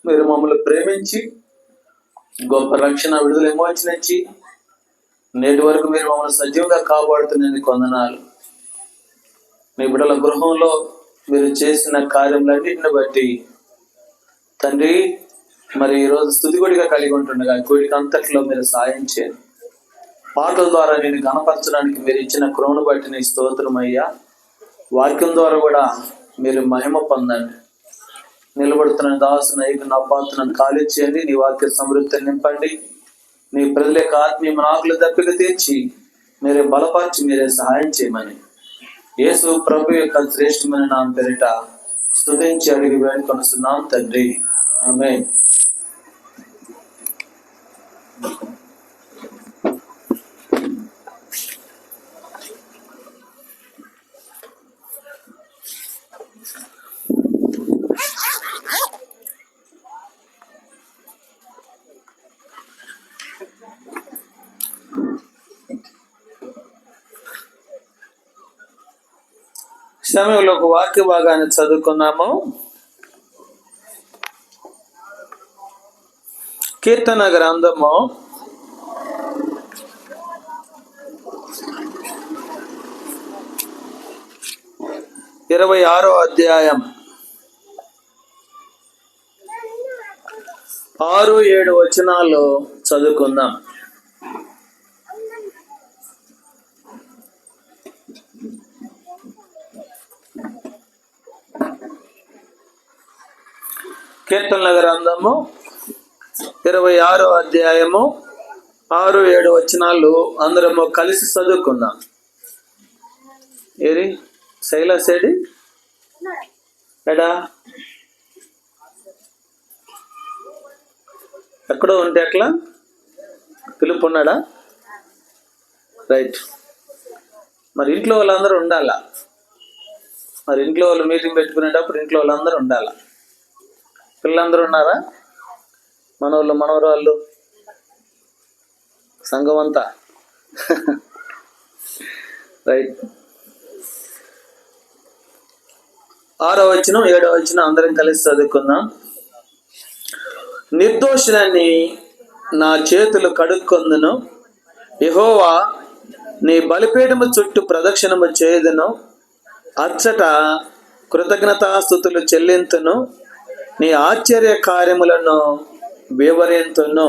మీరు మమ్మల్ని ప్రేమించి గొప్ప రక్షణ విడుదల విమోచన ఇచ్చి నేటి వరకు మీరు మమ్మల్ని సజీవంగా కాపాడుతున్నందుకు వందనాలు. మీ బిడ్డల గృహంలో మీరు చేసిన కార్యములన్నింటిని బట్టి తండ్రి, మరి ఈరోజు స్తుతిగుడిగా కలిగి ఉంటుండగా కోడికి అంతట్లో మీరు సాయం చేయండి. పాటల ద్వారా నేను గణపరచడానికి మీరు ఇచ్చిన కృపను బట్టి నీ స్తోత్రమయ్యా. వాక్యం ద్వారా కూడా మీరు మహిమ పొందండి. నిలబడుతున్న దాసును ఐదు నా పాత్రను ఖాళీ చేయండి. నీ వాక్య సమృద్ధిని నింపండి. నీ ప్రజల యొక్క ఆత్మీయ ఆకులు దప్పిక తీర్చి మీరే బలపరిచి మీరే సహాయం చేయమని యేసు ప్రభు యొక్క శ్రేష్టమైన నామం పేరిట స్తుతించి అడిగి వేడుకొనుచున్నాం తండ్రి, ఆమేన్. సమయంలో ఒక వాక్య భాగాన్ని చదువుకున్నాము. కీర్తన గ్రంథము 26వ అధ్యాయం 6-7 వచనాలు చదువుకుందాం. కీర్తనల గ్రంథము 26వ అధ్యాయము 6-7 వచనాలు అందరము కలిసి చదువుకుందాం. ఏరి శైలాస్ ఏడి ఎడా ఎక్కడో ఉంటే ఎట్లా పిలుపు ఉన్నాడా? రైట్. మరి ఇంట్లో వాళ్ళందరూ ఉండాలా. మరి ఇంట్లో వాళ్ళు మీటింగ్ పెట్టుకునేటప్పుడు ఇంట్లో వాళ్ళందరూ ఉండాలా. పిల్లలందరూ ఉన్నారా? మనవాళ్ళు మనవరాళ్ళు సంఘం అంతా రైట్. 6వ వచనం 7వ వచనం అందరం కలిసి చదువుకుందాం. నిర్దోషులని నా చేతులు కడుక్కొందును, యెహోవా నీ బలిపీఠము చుట్టూ ప్రదక్షిణము చేయుదును, అచ్చట కృతజ్ఞతాస్తుతులు చెల్లింతును, నీ ఆశ్చర్య కార్యములను వివరింతును.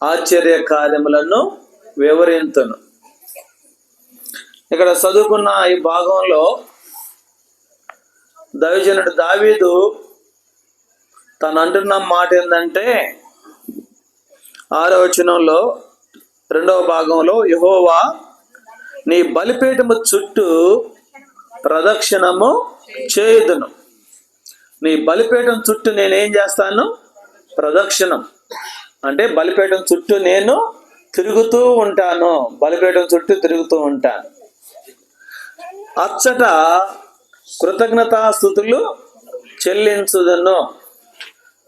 ఆశ్చర్య కార్యములను వివరింతును. ఇక్కడ చదువుకున్న ఈ భాగంలో దైవజనుడు దావీదు తను అంటున్న మాట ఏంటంటే 6వ వచనంలో 2వ భాగంలో, యెహోవా నీ బలిపీఠము చుట్టూ ప్రదక్షిణము చేయుదును. నీ బలిపీఠం చుట్టూ నేనేం చేస్తాను? ప్రదక్షిణం అంటే బలిపీఠం చుట్టూ నేను తిరుగుతూ ఉంటాను. బలిపీఠం చుట్టూ తిరుగుతూ ఉంటాను. అచ్చట కృతజ్ఞతాస్తుతులు చెల్లించుదును.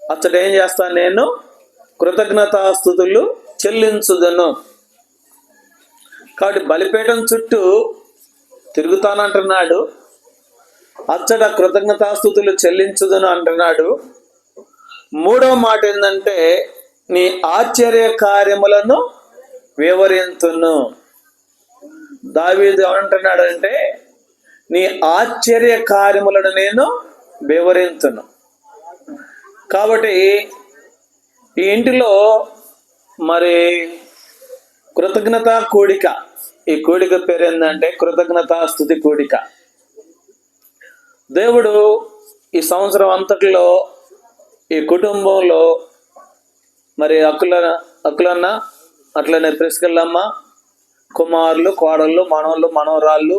అచ్చట ఏం చేస్తాను? నేను కృతజ్ఞతాస్తుతులు చెల్లించుదును. కాబట్టి బలిపీఠం చుట్టూ తిరుగుతానంటున్నాడు. అచ్చట కృతజ్ఞతాస్తుతులు చెల్లించుదును అంటున్నాడు. 3వ మాట ఏంటంటే నీ ఆశ్చర్య కార్యములను వివరింతును. దావీదు ఏమంటున్నాడంటే నీ ఆశ్చర్య కార్యములను నేను వివరింతును. కాబట్టి ఈ ఇంటిలో మరి కృతజ్ఞతా కూడిక, ఈ కూడిక పేరు ఏంటంటే కృతజ్ఞతా స్తుతి కూడిక. దేవుడు ఈ సంవత్సరం అంతటిలో ఈ కుటుంబంలో మరి అక్కులన్న అట్లనే ప్రెస్కెళ్ళమ్మ, కుమారులు, కోడళ్ళు, మనవళ్ళు, మనవరాళ్ళు,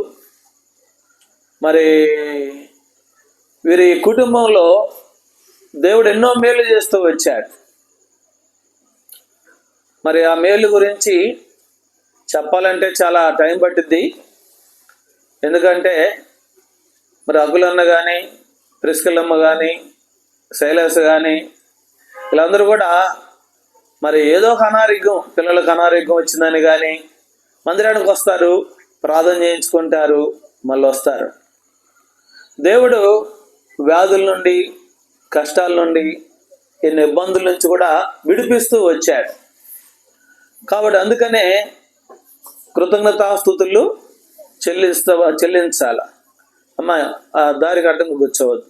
మరి వీరి కుటుంబంలో దేవుడు ఎన్నో మేలు చేస్తూ వచ్చాడు. మరి ఆ మేలు గురించి చెప్పాలంటే చాలా టైం పట్టిద్ది. ఎందుకంటే మరి అకులన్న కానీ, ప్రిస్కిల్లమ్మ కానీ, శైలాస్ కానీ వీళ్ళందరూ కూడా మరి ఏదో ఒక అనారోగ్యం, పిల్లలకు అనారోగ్యం వచ్చిందని కానీ మందిరానికి వస్తారు, ప్రార్థన చేయించుకుంటారు, మళ్ళీ వస్తారు. దేవుడు వ్యాధుల నుండి, కష్టాల నుండి ఎన్ని ఇబ్బందుల నుంచి కూడా విడిపిస్తూ వచ్చాడు. కాబట్టి అందుకనే కృతజ్ఞతాస్తుతులు చెల్లించాల. అమ్మ ఆ దారికి అడ్డం కూర్చోవద్దు.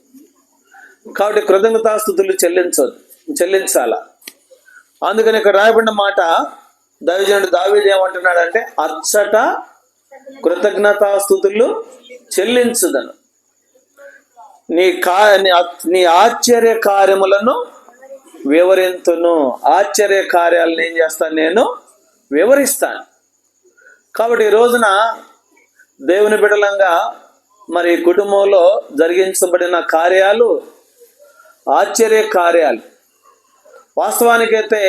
కాబట్టి కృతజ్ఞతాస్తుతులు చెల్లించాల. అందుకని ఇక్కడ రాయబడిన మాట దైవజనుడు దావీదు ఏమంటున్నాడంటే, అచ్చట కృతజ్ఞతాస్తుతులు చెల్లించుదను, నీ ఆశ్చర్య కార్యములను వివరింతును. ఆశ్చర్య కార్యాలను ఏం చేస్తాను? నేను వివరిస్తాను. కాబట్టి ఈ రోజున దేవుని బిడ్డలంగా మరి కుటుంబంలో జరిగించబడిన కార్యాలు ఆశ్చర్య కార్యాలు. వాస్తవానికైతే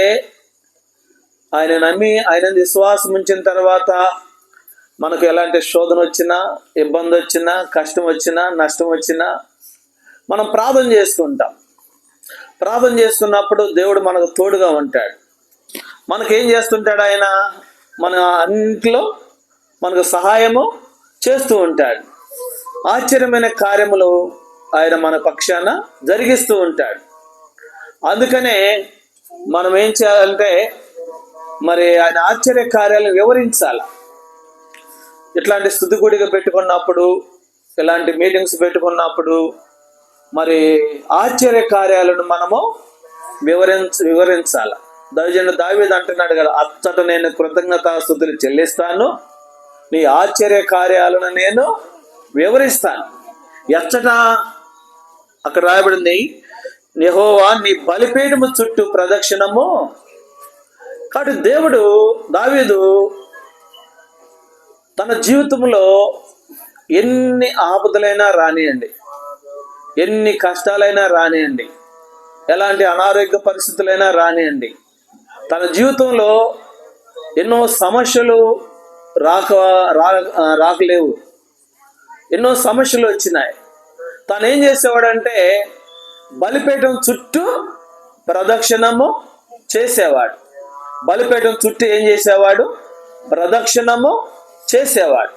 ఆయన నమ్మి ఆయన విశ్వాసం ఉంచిన తర్వాత మనకు ఎలాంటి శోధన వచ్చినా, ఇబ్బంది వచ్చినా, కష్టం వచ్చినా, నష్టం వచ్చినా మనం ప్రార్థన చేసుకుంటాం. ప్రార్థన చేసుకున్నప్పుడు దేవుడు మనకు తోడుగా ఉంటాడు. మనకేం చేస్తుంటాడు? ఆయన మన అన్నింటిలో మనకు సహాయము చేస్తూ ఉంటాడు. ఆశ్చర్యమైన కార్యములు ఆయన మన పక్షాన జరిగిస్తూ ఉంటాడు. అందుకనే మనం ఏం చేయాలంటే మరి ఆయన ఆశ్చర్య కార్యాలను వివరించాలి. ఇట్లాంటి స్తుతి కూడిక పెట్టుకున్నప్పుడు, ఇలాంటి మీటింగ్స్ పెట్టుకున్నప్పుడు మరి ఆశ్చర్య కార్యాలను మనము వివరించాలి. దైవజనుడు దావీదు అంటున్నాడు కదా, అచ్చట నేను కృతజ్ఞతాస్తుతులు చెల్లిస్తాను, నీ ఆశ్చర్య కార్యాలను నేను వివరిస్తాను. ఎచ్చట అక్కడ రాయబడింది, యెహోవా నీ బలిపీఠము చుట్టూ ప్రదక్షిణము. కాబట్టి దేవుడు దావీదు తన జీవితంలో ఎన్ని ఆపదలైనా రానియండి, ఎన్ని కష్టాలైనా రానియండి, ఎలాంటి అనారోగ్య పరిస్థితులైనా రానియండి, తన జీవితంలో ఎన్నో సమస్యలు రాకలేవు, ఎన్నో సమస్యలు వచ్చినాయి. తను ఏం చేసేవాడంటే బలిపీఠం చుట్టూ ప్రదక్షిణము చేసేవాడు. బలిపీఠం చుట్టూ ఏం చేసేవాడు? ప్రదక్షిణము చేసేవాడు.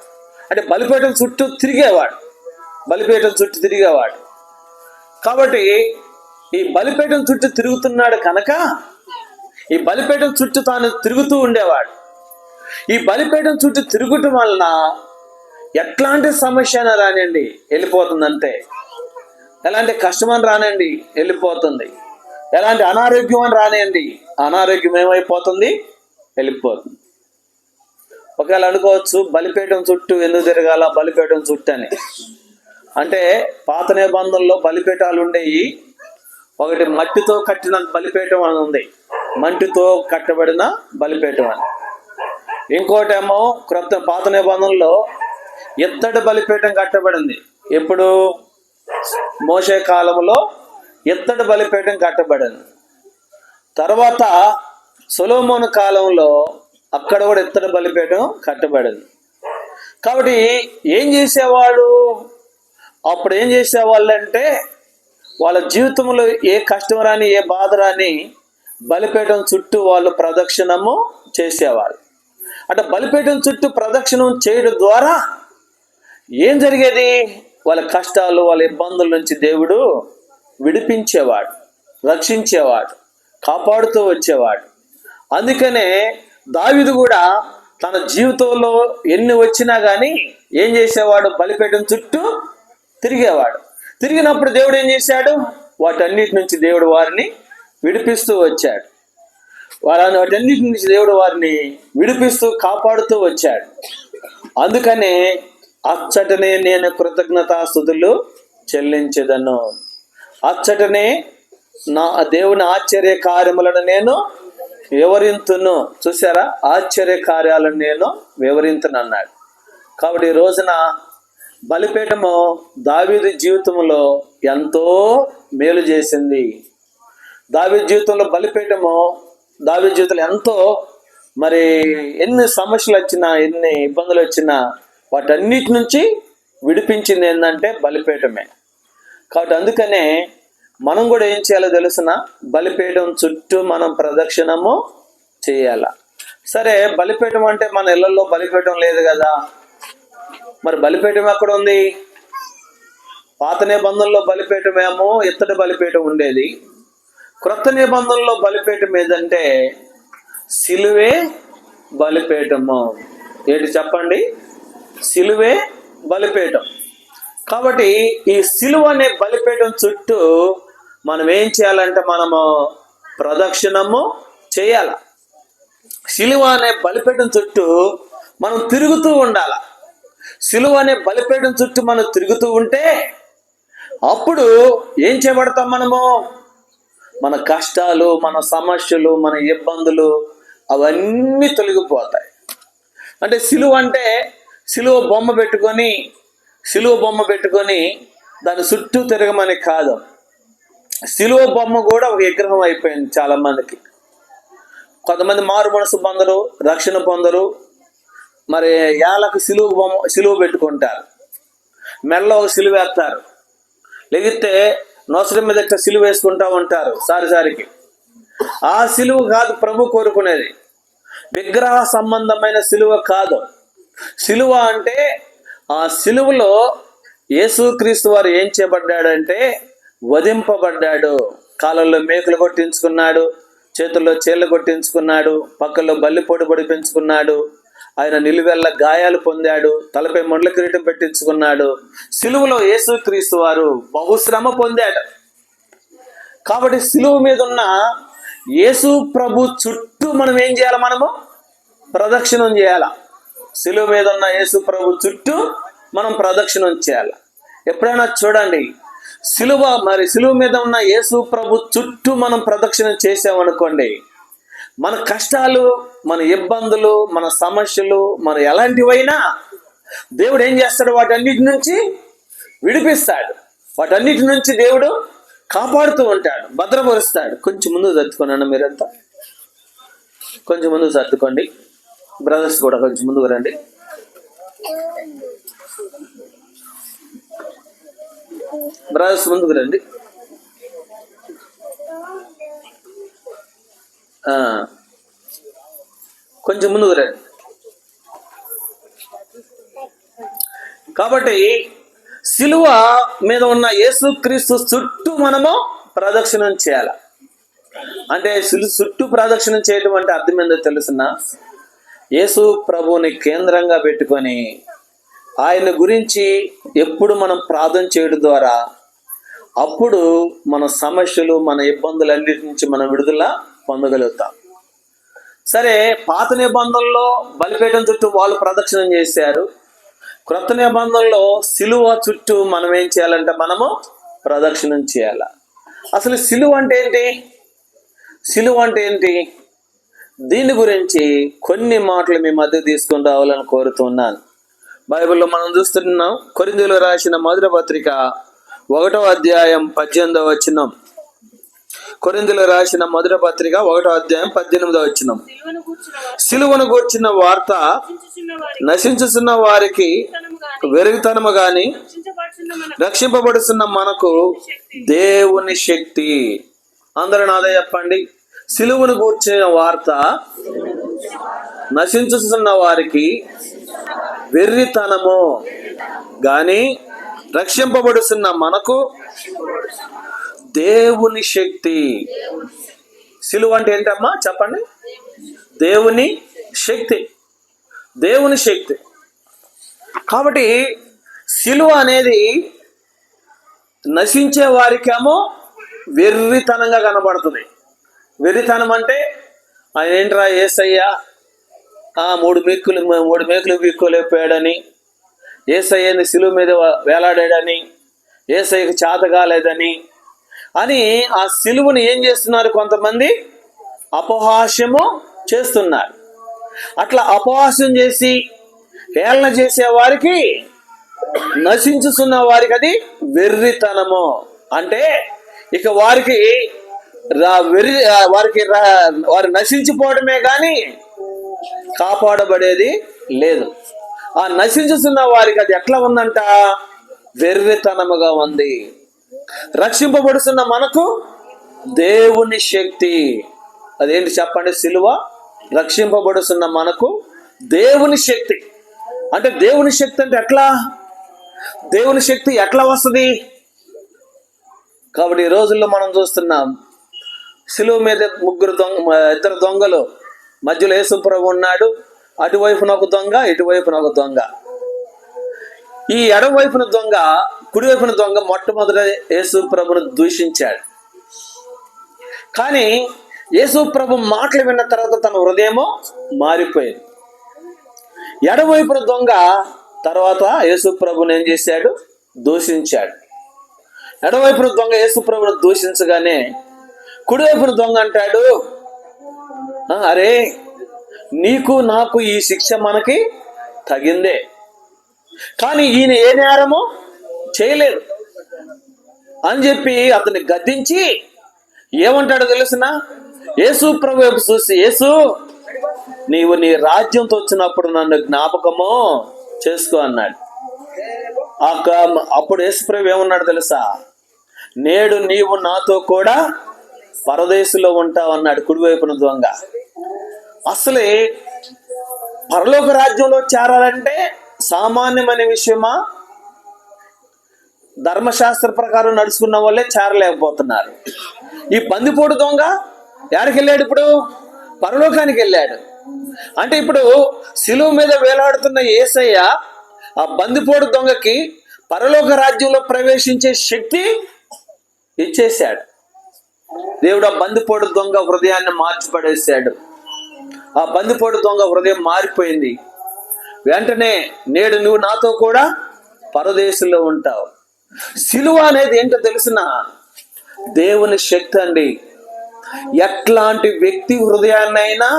అంటే బలిపీఠం చుట్టూ తిరిగేవాడు. బలిపీఠం చుట్టూ తిరిగేవాడు. కాబట్టి ఈ బలిపీఠం చుట్టూ తిరుగుతున్నాడు కనుక ఈ బలిపీఠం చుట్టూ తాను తిరుగుతూ ఉండేవాడు. ఈ బలిపీఠం చుట్టూ తిరుగుటం వలన ఎట్లాంటి సమస్య అయినా రానండి వెళ్ళిపోతుందంటే, ఎలాంటి కష్టమని రానండి వెళ్ళిపోతుంది, ఎలాంటి అనారోగ్యం అని రానియండి అనారోగ్యం ఏమైపోతుంది? వెళ్ళిపోతుంది. ఒకవేళ అనుకోవచ్చు బలిపీఠం చుట్టూ ఎందుకు తిరగాల బలిపీఠం చుట్టూ అని. అంటే పాత నిబంధనలో బలిపీఠాలు ఉండేవి. ఒకటి మట్టితో కట్టిన బలిపీఠం అని ఉంది, మట్టితో కట్టబడిన బలిపీఠం అని. ఇంకోటేమో పాత నిబంధనలో ఇత్తడి బలిపీఠం కట్టబడింది. ఎప్పుడు? మోషే కాలంలో ఇత్తడి బలిపీఠం కట్టబడింది. తర్వాత సొలొమోను కాలంలో అక్కడ కూడా ఇత్తడి బలిపీఠం కట్టబడింది. కాబట్టి ఏం చేసేవాడు? అప్పుడు ఏం చేసేవాళ్ళు అంటే వాళ్ళ జీవితంలో ఏ కష్టం రాని, ఏ బాధ రాని బలిపీఠం చుట్టూ వాళ్ళు ప్రదక్షిణము చేసేవాళ్ళు. అంటే బలిపీఠం చుట్టూ ప్రదక్షిణం చేయడం ద్వారా ఏం జరిగేది? వాళ్ళ కష్టాలు, వాళ్ళ ఇబ్బందుల నుంచి దేవుడు విడిపించేవాడు, రక్షించేవాడు, కాపాడుతూ వచ్చేవాడు. అందుకనే దావీదు కూడా తన జీవితంలో ఎన్ని వచ్చినా కానీ ఏం చేసేవాడు? బలిపీఠం చుట్టూ తిరిగేవాడు. తిరిగినప్పుడు దేవుడు ఏం చేశాడు? వాటన్నిటి నుంచి దేవుడు వారిని విడిపిస్తూ వచ్చాడు. వాటన్నిటి నుంచి దేవుడు వారిని విడిపిస్తూ కాపాడుతూ వచ్చాడు. అందుకనే అచ్చటనే నేను కృతజ్ఞతాస్తుతులు చెల్లించెదను. అచ్చటనే నా దేవుని ఆశ్చర్య కార్యములను నేను వివరింతును. చూసారా? ఆశ్చర్య కార్యాలను నేను వివరింతును అన్నాడు. కాబట్టి ఈ రోజున బలిపీఠము దావీదు జీవితంలో ఎంతో మేలు చేసింది. దావీదు జీవితంలో బలిపీఠము దావీదు జీవితంలో ఎంతో మరి ఎన్ని సమస్యలు వచ్చినా, ఎన్ని ఇబ్బందులు వచ్చినా వాటన్నిటి నుంచి విడిపించింది ఏంటంటే బలిపీఠమే. కాబట్టి అందుకనే మనం కూడా ఏం చేయాలో తెలుసిన, బలిపీఠం చుట్టూ మనం ప్రదక్షిణము చేయాల. సరే, బలిపీఠం అంటే మన ఇళ్లలో బలిపీఠం లేదు కదా, మరి బలిపీఠం ఎక్కడ ఉంది? పాత నిబంధనలో బలిపీఠమేమో ఇత్తడి బలిపీఠం ఉండేది, క్రొత్త నిబంధనలో బలిపీఠం ఏదంటే సిలువే బలిపీఠము. ఏంటి చెప్పండి? సిలువే బలిపీఠం. కాబట్టి ఈ సిలువ అనే బలిపీఠం చుట్టూ మనం ఏం చేయాలంటే మనము ప్రదక్షిణము చేయాల. సిలువ అనే బలిపీఠం చుట్టూ మనం తిరుగుతూ ఉండాల. సిలువ అనే బలిపీఠం చుట్టూ మనం తిరుగుతూ ఉంటే అప్పుడు ఏం చేయబడతాం? మనము మన కష్టాలు, మన సమస్యలు, మన ఇబ్బందులు అవన్నీ తొలగిపోతాయి. అంటే సిలువ అంటే సిలువ బొమ్మ పెట్టుకొని దాని చుట్టూ తిరగమని కాదు. సిలువ బొమ్మ కూడా ఒక విగ్రహం అయిపోయింది చాలా మందికి. కొంతమంది మారు మనసు పొందరు, రక్షణ పొందరు, మరి ఏళ్ళకు సిలువ పెట్టుకుంటారు, మెడలో ఒక సిలువ వేస్తారు, లేగితే నొసటి మీద సిలువ వేసుకుంటా ఉంటారు సారికి. ఆ సిలువ కాదు ప్రభు కోరుకునేది. విగ్రహ సంబంధమైన సిలువ కాదు. సిలువ అంటే ఆ సిలువలో యేసుక్రీస్తు వారు ఏం చేయబడ్డాడంటే వధింపబడ్డాడు. కాళ్ళల్లో మేకులు కొట్టించుకున్నాడు, చేతుల్లో చేళ్ళు కొట్టించుకున్నాడు, పక్కల్లో బల్లిపోటు పొడిపించుకున్నాడు, ఆయన నిలువెల్ల గాయాలు పొందాడు, తలపై మొండ్ల కిరీటం పెట్టించుకున్నాడు. సిలువలో యేసుక్రీస్తు వారు బహుశ్రమ పొందాడు. కాబట్టి సిలువ మీద ఉన్న యేసు ప్రభు చుట్టూ మనం ఏం చేయాలి? మనము ప్రదక్షిణం చేయాల. సిలువ మీద ఉన్న యేసు ప్రభు చుట్టూ మనం ప్రదక్షిణం చేయాలి. ఎప్పుడైనా చూడండి, సిలువ మీద ఉన్న యేసు ప్రభు చుట్టూ మనం ప్రదక్షిణం చేసామనుకోండి, మన కష్టాలు, మన ఇబ్బందులు, మన సమస్యలు, మన ఎలాంటివైనా దేవుడు ఏం చేస్తాడు? వాటన్నిటి నుంచి విడిపిస్తాడు. వాటన్నిటి నుంచి దేవుడు కాపాడుతూ ఉంటాడు, భద్రపరుస్తాడు. కొంచెం ముందు సర్దుకోండి, మీరంతా కొంచెం ముందు సర్దుకోండి. బ్రదర్స్ కూడా కొంచెం ముందుకు రండి. బ్రదర్స్ ముందుకు రండి. కొంచెం ముందుకు రండి. కాబట్టి సిలువ మీద ఉన్న యేసుక్రీస్తు చుట్టూ మనము ప్రదక్షిణం చేయాలి. అంటే చుట్టూ ప్రదక్షిణం చేయడం అంటే అర్థం ఏందో తెలుసునా? యేసు ప్రభువుని కేంద్రంగా పెట్టుకొని ఆయన గురించి ఎప్పుడు మనం ప్రార్థన చేయడం ద్వారా అప్పుడు మన సమస్యలు, మన ఇబ్బందులన్నిటి నుంచి మనం విడుదల పొందగలుగుతాం. సరే, పాత నిబంధనలో బలిపీఠం చుట్టూ వాళ్ళు ప్రదక్షిణం చేశారు. క్రొత్త నిబంధనలో సిలువ చుట్టూ మనం ఏం చేయాలంటే మనము ప్రదక్షిణం చేయాలి. అసలు సిలువ అంటే ఏంటి? సిలువ అంటే ఏంటి? దీని గురించి కొన్ని మాటలు మీ మధ్య తీసుకుని రావాలని కోరుతున్నాను. బైబిల్లో మనం చూస్తున్నాం, కొరింథీయులకు రాసిన మొదటి పత్రిక 1వ అధ్యాయం 18వ వచనం. కొరింథీయులకు రాసిన మొదటి పత్రిక 1వ అధ్యాయం 18వ వచనం. సిలువను గూర్చిన వార్త నశించుచున్న వారికి వెరుగుతనము గాని రక్షింపబడుతున్న మనకు దేవుని శక్తి. అందరూ నాదే చెప్పండి. సిలువను గూర్చిన వార్త నశించుతున్న వారికి వెర్రితనము గాని రక్షింపబడుతున్న మనకు దేవుని శక్తి. సిలువ అంటే ఏంటమ్మా చెప్పండి? దేవుని శక్తి. దేవుని శక్తి. కాబట్టి సిలువ అనేది నశించే వారికేమో వెర్రితనంగా కనబడుతుంది. వెర్రితనం అంటే ఆయన ఏంట్రా యేసయ్య 3 మేకులు వీక్కోలేకపోయాడని, యేసయ్యని సిలువ మీద వేలాడాడని, యేసయ్యకి చేత కాలేదని అని ఆ సిలువను ఏం చేస్తున్నారు? కొంతమంది అపహాస్యము చేస్తున్నారు. అట్లా అపహాస్యం చేసి హేళన చేసే వారికి, నశించుతున్న వారికి అది వెర్రితనము. అంటే ఇక వారు నశించిపోవడమే కానీ కాపాడబడేది లేదు. ఆ నశించుతున్న వారికి అది ఎట్లా ఉందంట? వెర్రితనముగా ఉంది. రక్షింపబడుతున్న మనకు దేవుని శక్తి. అదేంటి చెప్పండి? సిలువ రక్షింపబడుతున్న మనకు దేవుని శక్తి. అంటే దేవుని శక్తి అంటే ఎట్లా? దేవుని శక్తి ఎట్లా వస్తుంది? కాబట్టి ఈ రోజుల్లో మనం చూస్తున్నాం, సిలువ మీద ఇద్దరు దొంగలు, మధ్యలో యేసుప్రభు ఉన్నాడు. అటువైపున ఒక దొంగ, ఇటువైపున ఒక దొంగ. ఈ ఎడవైపున దొంగ, కుడివైపున దొంగ మొట్టమొదట యేసుప్రభును దూషించాడు. కానీ యేసుప్రభు మాటలు విన్న తర్వాత తన హృదయమో మారిపోయింది. ఎడవైపున దొంగ తర్వాత యేసుప్రభుని ఏం చేశాడు? దూషించాడు. ఎడవైపున దొంగ యేసుప్రభుని దూషించగానే కుడివైపున దొంగ అంటాడు, అరే నీకు నాకు ఈ శిక్ష మనకి తగిందే, కానీ ఈయన ఏ నేరము చేయలేదు అని చెప్పి అతన్ని గద్దించి ఏమంటాడో తెలుసునా? యేసు ప్రభు వైపు చూసి, యేసు నీవు నీ రాజ్యంతో వచ్చినప్పుడు నన్ను జ్ఞాపకము చేసుకో అన్నాడు. అప్పుడు యేసు ప్రభు ఏమన్నాడు తెలుసా? నేడు నీవు నాతో కూడా పరదేశంలో ఉంటావు అన్నాడు కుడివైపున దొంగ. అసలే పరలోక రాజ్యంలో చేరాలంటే సామాన్యమైన విషయమా? ధర్మశాస్త్ర ప్రకారం నడుచుకున్న వాళ్ళే చేరలేకపోతున్నారు. ఈ బందిపోటు దొంగ ఎక్కడికి వెళ్ళాడు? ఇప్పుడు పరలోకానికి వెళ్ళాడు. అంటే ఇప్పుడు శిలువ మీద వేలాడుతున్న యేసయ్య ఆ బందిపోటు దొంగకి పరలోక రాజ్యంలో ప్రవేశించే శక్తి ఇచ్చేశాడు. దేవుడు ఆ బందిపోటు దొంగ హృదయాన్ని మార్చిపడేశాడు. ఆ బందిపోటు దొంగ హృదయం మారిపోయింది. వెంటనే నేడు నువ్వు నాతో కూడా పరదేశంలో ఉంటావు. సిలువ అనేది ఏంటో తెలిసిన దేవుని శక్తి అండి. ఎట్లాంటి వ్యక్తి హృదయాన్నైనా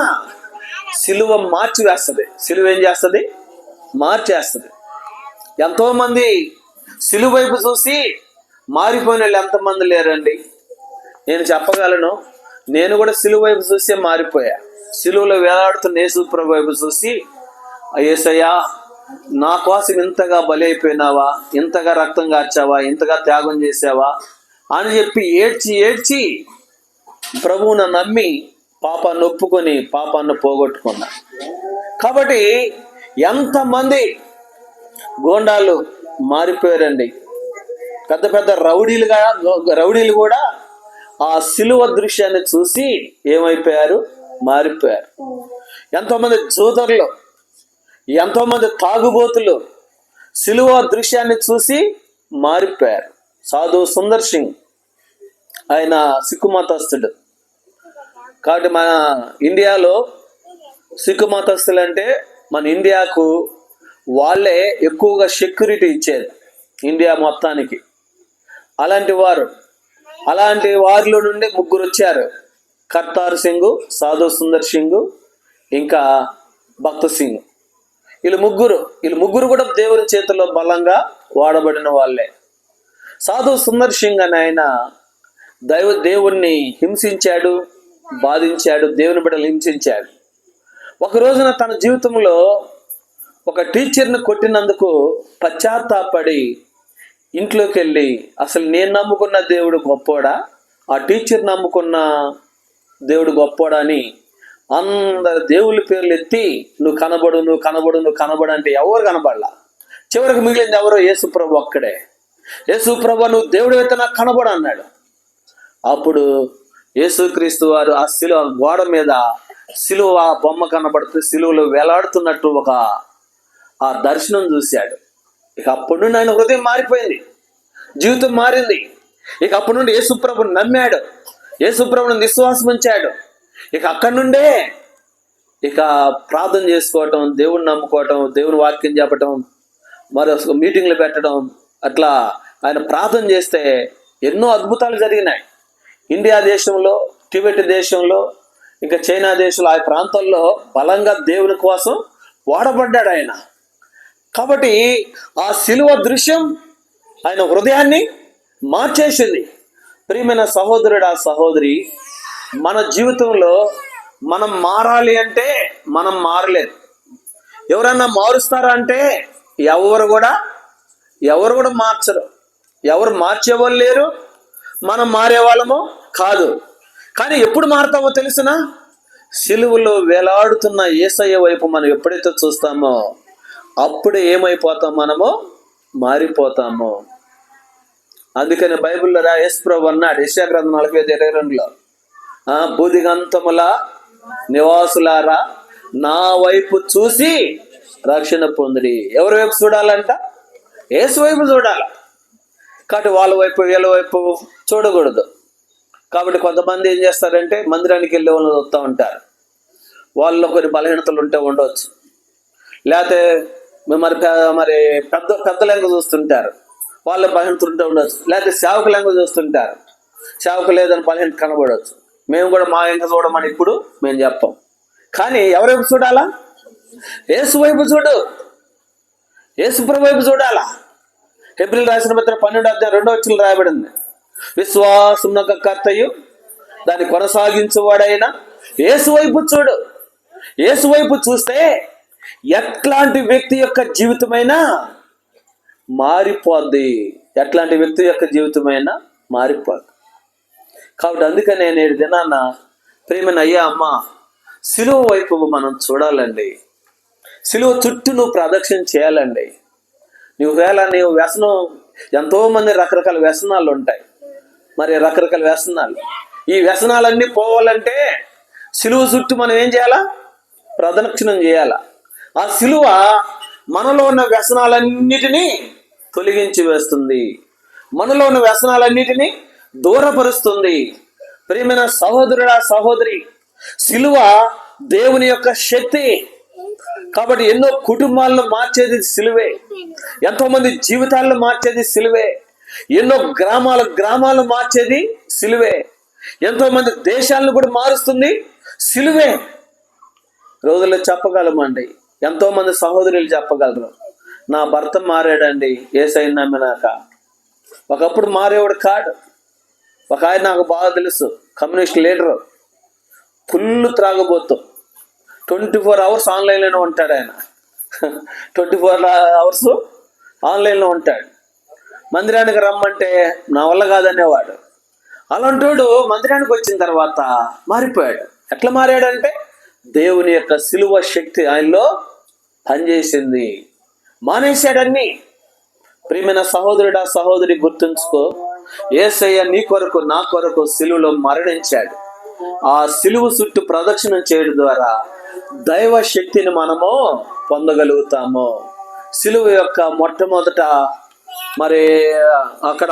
సిలువ మార్చివేస్తుంది. సిలువ ఏం చేస్తుంది? మార్చేస్తుంది. ఎంతో మంది సిలువ వైపు చూసి మారిపోయిన వాళ్ళు ఎంతమంది లేరండి? నేను చెప్పగలను, నేను కూడా సిలువ వైపు చూసే మారిపోయా. సిలువలో వేలాడుతున్న యేసుప్రభు వైపు చూసి, యేసయ్యా నా కోసం ఇంతగా బలి అయిపోయినావా, ఇంతగా రక్తం కార్చావా, ఇంతగా త్యాగం చేసావా అని చెప్పి ఏడ్చి ఏడ్చి ప్రభువును నమ్మి పాపాన్ని ఒప్పుకొని పాపాన్ని పోగొట్టుకున్నా. కాబట్టి ఎంతమంది గోండాలు మారిపోయారండి. పెద్ద పెద్ద రౌడీలు కూడా ఆ సిలువ దృశ్యాన్ని చూసి ఏమైపోయారు? మారిపోయారు. ఎంతోమంది జూదర్లు, ఎంతోమంది తాగుబోతులు సిలువ దృశ్యాన్ని చూసి మారిపోయారు. సాధు సుందర్ సింగ్, ఆయన సిక్కు మతస్థుడు. కాబట్టి మన ఇండియాలో సిక్కు మతస్థులు అంటే మన ఇండియాకు వాళ్ళే ఎక్కువగా సెక్యూరిటీ ఇచ్చేది, ఇండియా మొత్తానికి. అలాంటి వారిలో నుండి ముగ్గురు వచ్చారు. కర్తార్ సింగ్, సాధు సుందర్ సింగ్, ఇంకా భక్త సింగ్. వీళ్ళు ముగ్గురు కూడా దేవుని చేతుల్లో బలంగా వాడబడిన వాళ్ళే. సాధు సుందర్ సింగ్ అని ఆయన దేవుణ్ణి హింసించాడు, బాధించాడు, దేవుని బిడ్డలు హింసించాడు. ఒక రోజున తన జీవితంలో ఒక టీచర్ని కొట్టినందుకు పశ్చాత్తాపడి ఇంట్లోకి వెళ్ళి, అసలు నేను నమ్ముకున్న దేవుడు గొప్పోడా, ఆ టీచర్ నమ్ముకున్న దేవుడు గొప్పోడా అని అందరు దేవుళ్ళ పేర్లు ఎత్తి నువ్వు కనబడు అంటే ఎవరు కనబడలా. చివరికి మిగిలింది ఎవరో? యేసుప్రభు ఒక్కడే. యేసుప్రభు నువ్వు దేవుడు అయితే నాకు కనబడు అన్నాడు. అప్పుడు యేసుక్రీస్తు వారు ఆ సిలువ గోడ మీద సిలువ బొమ్మ కనబడుతూ సిలువలో వేలాడుతున్నట్టు ఆ దర్శనం చూశాడు. ఇక అప్పటి నుండి ఆయన హృదయం మారిపోయింది, జీవితం మారింది. ఇక అప్పటి నుండి యేసుప్రభుని నమ్మాడు, యేసుప్రభుని విశ్వాసం ఉంచాడు. ఇక అక్కడి నుండే ఇక ప్రార్థన చేసుకోవటం, దేవుని నమ్ముకోవటం, దేవుని వాక్యం చెప్పటం, మరో మీటింగ్లు పెట్టడం, అట్లా ఆయన ప్రార్థన చేస్తే ఎన్నో అద్భుతాలు జరిగినాయి. ఇండియా దేశంలో, టిబెట్ దేశంలో, ఇంకా చైనా దేశంలో, ఆ ప్రాంతాల్లో బలంగా దేవుని కోసం వాడబడ్డాడు ఆయన. కాబట్టి ఆ సిలువ దృశ్యం ఆయన హృదయాన్ని మార్చేసింది. ప్రియమైన సహోదరుడు, ఆ సహోదరి, మన జీవితంలో మనం మారాలి అంటే మనం మారలేదు. ఎవరన్నా మారుస్తారా అంటే ఎవరు కూడా మార్చరు. ఎవరు మార్చేవాళ్ళు లేరు, మనం మారేవాళ్ళము కాదు. కానీ ఎప్పుడు మారుతామో తెలిసిన, సిలువలో వేలాడుతున్న యేసయ్య వైపు మనం ఎప్పుడైతే చూస్తామో అప్పుడే ఏమైపోతాం? మనము మారిపోతాము. అందుకని బైబిల్లో యేసుప్రభు అన్నాడు, యెషయా గ్రంథం 45:22, బూదిగంతముల నివాసులారా నా వైపు చూసి రక్షణ పొందిరి. ఎవరి వైపు చూడాలంట? యేసు వైపు చూడాలి. కాబట్టి వాళ్ళ వైపు వీళ్ళ వైపు చూడకూడదు. కాబట్టి కొంతమంది ఏం చేస్తారంటే మందిరానికి వెళ్ళే వాళ్ళని చూస్తూ ఉంటారు. వాళ్ళలో కొన్ని బలహీనతలు ఉంటే ఉండవచ్చు, లేకపోతే మరి పెద్ద లెంగ చూస్తుంటారు, వాళ్ళ బలహీనతలు ఉంటే ఉండవచ్చు, లేకపోతే సేవకు లెంగ చూస్తుంటారు, సేవకు లేదని బలహీనత కనబడవచ్చు. మేము కూడా మా లెంగ చూడమని ఇప్పుడు మేము చెప్పాం. కానీ ఎవరైపు చూడాలా? యేసు వైపు చూడు, యేసుప్రభు వైపు చూడాలా. హెబ్రీయులకు రాసిన పత్రిక 12:2 రాయబడింది, విశ్వాసమునకు కర్తయు దాన్ని కొనసాగించువాడైన యేసు వైపు చూడు. యేసు వైపు చూస్తే ఎట్లాంటి వ్యక్తి యొక్క జీవితమైనా మారిపోద్ది. ఎట్లాంటి వ్యక్తి యొక్క జీవితమైనా మారిపోద్ది. కాబట్టి అందుకనే నేడు దినాన ప్రేమను అయ్యా అమ్మ, సిలువ వైపు మనం చూడాలండి. సిలువ చుట్టూ నువ్వు ప్రదక్షిణ చేయాలండి. నీవు వ్యసనం, ఎంతోమంది రకరకాల వ్యసనాలు ఉంటాయి. మరి రకరకాల వ్యసనాలు, ఈ వ్యసనాలన్నీ పోవాలంటే సిలువ చుట్టూ మనం ఏం చేయాలా? ప్రదక్షిణం చేయాలా. ఆ సిలువ మనలో ఉన్న వ్యసనాలన్నిటినీ తొలగించి వేస్తుంది, మనలో ఉన్న వ్యసనాలన్నిటినీ దూరపరుస్తుంది. ప్రియమైన సహోదరుడా, సహోదరి, సిలువ దేవుని యొక్క శక్తి. కాబట్టి ఎన్నో కుటుంబాలను మార్చేది సిలువే, ఎంతో మంది జీవితాలను మార్చేది సిలువే, ఎన్నో గ్రామాలను మార్చేది సిలువే, ఎంతో మంది దేశాలను కూడా మారుస్తుంది సిలువే. రోజుల్లో చెప్పగలమండి, ఎంతో మంది సహోదరులు చెప్పగలరు, నా భర్త మారాడండి యేసయ్యను నమ్మినాక. ఒకప్పుడు మారేవాడు కాడు. ఒక ఆయన నాకు బాగా తెలుసు, కమ్యూనిస్ట్ లీడరు, ఫుల్ త్రాగబోతు, 24 hours ఆన్లైన్లోనే ఉంటాడు ఆయన. 24 hours ఆన్లైన్లో ఉంటాడు. మందిరానికి రమ్మంటే నా వల్ల కాదనేవాడు. అలాంటోడు మందిరానికి వచ్చిన తర్వాత మారిపోయాడు. ఎట్లా మారాడంటే దేవుని యొక్క సిలువ శక్తి ఆయనలో పనిచేసింది. మానేశాడన్ని. ప్రియమైన సహోదరుడా, సహోదరి, గుర్తుంచుకో, యేసయ్య నీ కొరకు నా కొరకు సిలువలో మరణించాడు. ఆ సిలువ చుట్టూ ప్రదక్షిణం చేయడం ద్వారా దైవ శక్తిని మనము పొందగలుగుతాము. సిలువ యొక్క మొట్టమొదట మరి అక్కడ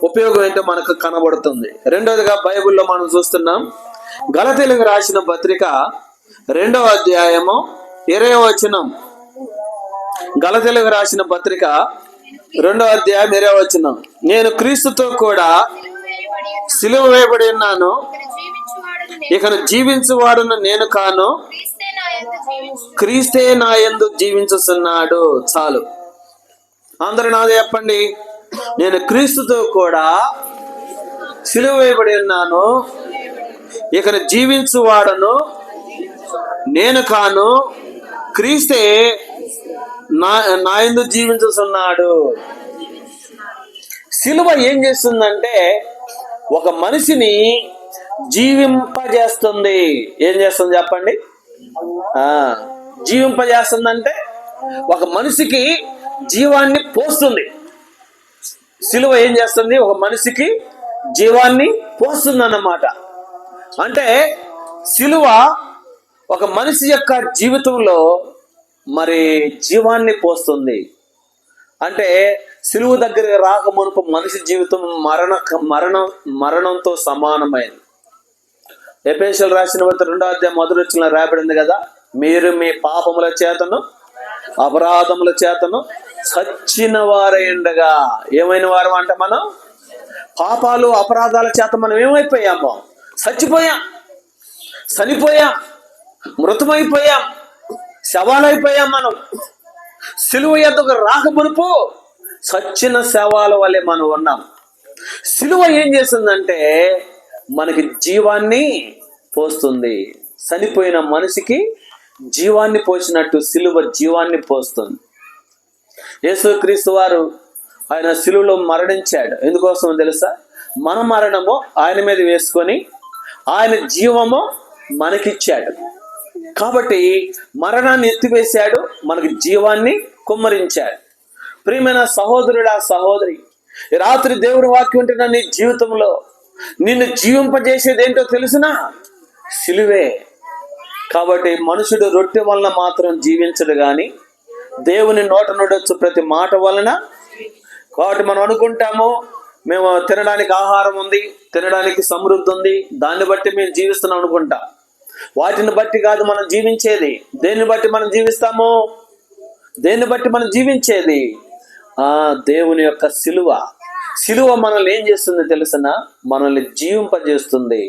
ఉపయోగం ఏంటో మనకు కనబడుతుంది. రెండవదిగా బైబిల్లో మనం చూస్తున్నాం, గలతీయులకు రాసిన పత్రిక 2వ అధ్యాయము 20వ వచనం. గలతీయులకు రాసిన పత్రిక 2వ అధ్యాయం 20వ వచనం, నేను క్రీస్తుతో కూడా సిలువ వేయబడి ఉన్నాను, ఇక జీవించువాడును నేను కాను, క్రీస్తే నా యందు జీవించుచున్నాడు. చాలు, అందరూ నాది చెప్పండి. నేను క్రీస్తుతో కూడా సిలువ వేయబడి ఉన్నాను, ఇక జీవించువాడను నేను కాను, క్రీస్తే నా యందు జీవించుచున్నాడు. సిలువ ఏం చేస్తుందంటే ఒక మనిషిని జీవింపజేస్తుంది. ఏం చేస్తుంది చెప్పండి? జీవింపజేస్తుందంటే ఒక మనిషికి జీవాన్ని పోస్తుంది. సిలువ ఏం చేస్తుంది? ఒక మనిషికి జీవాన్ని పోస్తుంది అన్నమాట. అంటే సిలువ ఒక మనిషి యొక్క జీవితంలో మరి జీవాన్ని పోస్తుంది. అంటే సిలువ దగ్గర రాక మునుపు మనిషి జీవితం మరణంతో సమానమైంది. ఎఫెసీయులకు రాసిన 2వ అధ్యాయం 1వ వచనంలో రాయబడింది కదా, మీరు మీ పాపముల చేతను అపరాధముల చేతను చచ్చిన వారై ఉండగా. ఏమైన వారు అంటే మనం పాపాలు అపరాధాల చేత మనం ఏమైపోయామో? చనిపోయాం, మృతమైపోయాం, శవాలైపోయాం. మనం సిలువ ఎద్దకు రాక మునుపు చచ్చిన శవాల వల్లే మనం ఉన్నాం. సిలువ ఏం చేస్తుందంటే మనకి జీవాన్ని పోస్తుంది. చనిపోయిన మనిషికి జీవాన్ని పోసినట్టు సిలువ జీవాన్ని పోస్తుంది. యేసుక్రీస్తు వారు ఆయన సిలువలో మరణించాడు. ఎందుకోసం తెలుసా? మన మరణము ఆయన మీద వేసుకొని ఆయన జీవము మనకిచ్చాడు. కాబట్టి మరణాన్ని ఎత్తివేశాడు, మనకి జీవాన్ని కుమ్మరించాడు. ప్రియమైన సహోదరుడా, సహోదరి, రాత్రి దేవుని వాక్యం ఉంటున్న నీ జీవితంలో నిన్ను జీవింపజేసేది ఏంటో తెలుసునా? సిలువే. కాబట్టి మనుషుడు రొట్టె వలన మాత్రం జీవించడు గాని దేవుని నోట నుండొచ్చు ప్రతి మాట వలన. కాబట్టి మనం అనుకుంటాము మేము తినడానికి ఆహారం ఉంది, తినడానికి సమృద్ధి ఉంది, దాన్ని బట్టి మేము జీవిస్తున్నాం అనుకుంటాం. వాటిని బట్టి కాదు మనం జీవించేది. దేన్ని బట్టి మనం జీవిస్తాము? దేన్ని బట్టి మనం జీవించేది? దేవుని యొక్క సిలువ. సిలువ మనల్ని ఏం చేస్తుంది తెలుసునా? మనల్ని జీవింపజేస్తుంది.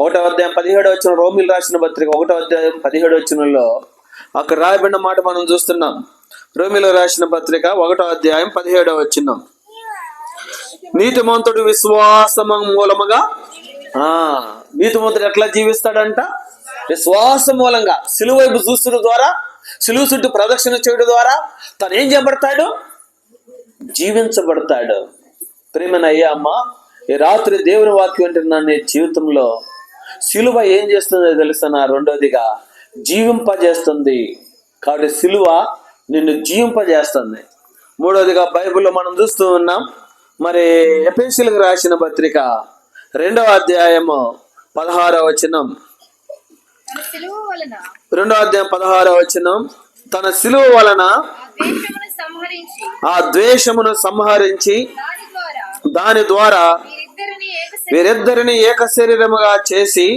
1వ అధ్యాయం 17వ వచనం, రోమీయులకు రాసిన పత్రిక 1వ అధ్యాయం 17వ వచనంలో అక్కడ రాయబడిన మాట మనం చూస్తున్నాం. రోమీయులకు రాసిన పత్రిక 1వ అధ్యాయం 17వ వచనం, నీతిమంతుడు విశ్వాసము మూలముగా. నీతిమంతుడు ఎట్లా జీవిస్తాడంట? విశ్వాసం మూలంగా. సిలువ వైపు చూస్తున్న ద్వారా, సిలువ చుట్టూ ప్రదక్షిణ చేయడం ద్వారా తను ఏం చేయబడతాడు? జీవించబడతాడు. ప్రేమైన అయ్యా అమ్మ, ఈ రాత్రి దేవుని వాక్యం వింటున్న నీ జీవితంలో సిలువ ఏం చేస్తుందో తెలుసా? రెండోదిగా జీవింపజేస్తుంది. కాబట్టి సిలువ నిన్ను జీవింపజేస్తుంది. మూడోదిగా బైబిల్లో మనం చూస్తూ ఉన్నాం. మరి ఎఫెసీయులకు రాసిన పత్రిక 2వ అధ్యాయము 16వ వచనం, 2వ అధ్యాయం 16వ వచనం, తన సిలువ వలన ఆ ద్వేషమును సంహరించి దాని ద్వారా వీరిద్దరిని ఏక శరీరముగా చేసి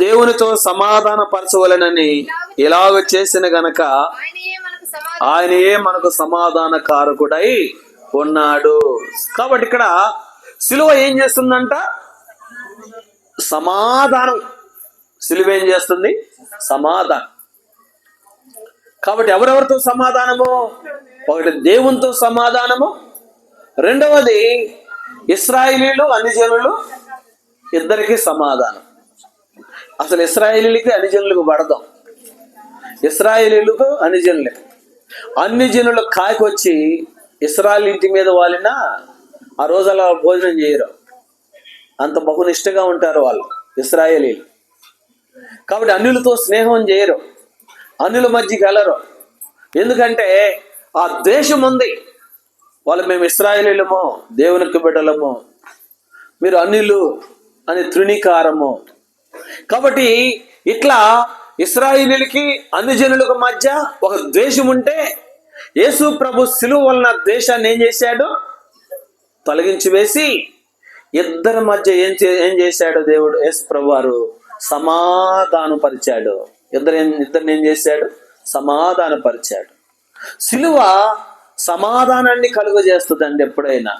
దేవునితో సమాధాన పరచవలెనని ఇలాగ చేసిన గనక ఆయనయే మనకు సమాధాన కారకుడై ఉన్నాడు. కాబట్టి ఇక్కడ సిలువ ఏం చేస్తుందంట? సమాధానం. సిలువ ఏం చేస్తుంది? సమాధానం. కాబట్టి ఎవరెవరితో సమాధానము? ఒకటి దేవునితో సమాధానము, రెండవది ఇశ్రాయేలీలు అన్యజనులు ఇద్దరికి సమాధానం. అసలు ఇశ్రాయేలీలకి అన్యజనులకు పడదాం. ఇశ్రాయేలీలకు అన్యజనులే. అన్యజనుల కాయకొచ్చి ఇశ్రాయేలు ఇంటి మీద వాలినా ఆ రోజు అలా భోజనం చేయరు. అంత బహునిష్టగా ఉంటారు వాళ్ళు ఇశ్రాయేలీలు. కాబట్టి అన్యులతో స్నేహం చేయరు, అన్యుల మధ్యకి వెళ్ళరు. ఎందుకంటే ఆ ద్వేషం ఉంది. వాళ్ళు మేము ఇశ్రాయేలీలము, దేవునికి బిడ్డలము, మీరు అన్యులు అని తృణీకారము. కాబట్టి ఇట్లా ఇశ్రాయేలీలకి అన్యజనులకు మధ్య ఒక ద్వేషం ఉంటే యేసు ప్రభు సిలువ వలన ద్వేషాన్ని ఏం చేశాడు? తొలగించి వేసి ఇద్దరి మధ్య ఏం చేశాడు దేవుడు? యేసు ప్రభు వారు సమాధానపరిచాడు. ఇద్దరిని ఏం చేశాడు? సమాధానపరిచాడు. సిలువ సమాధానాన్ని కలుగజేస్తుందండి. ఎప్పుడైనా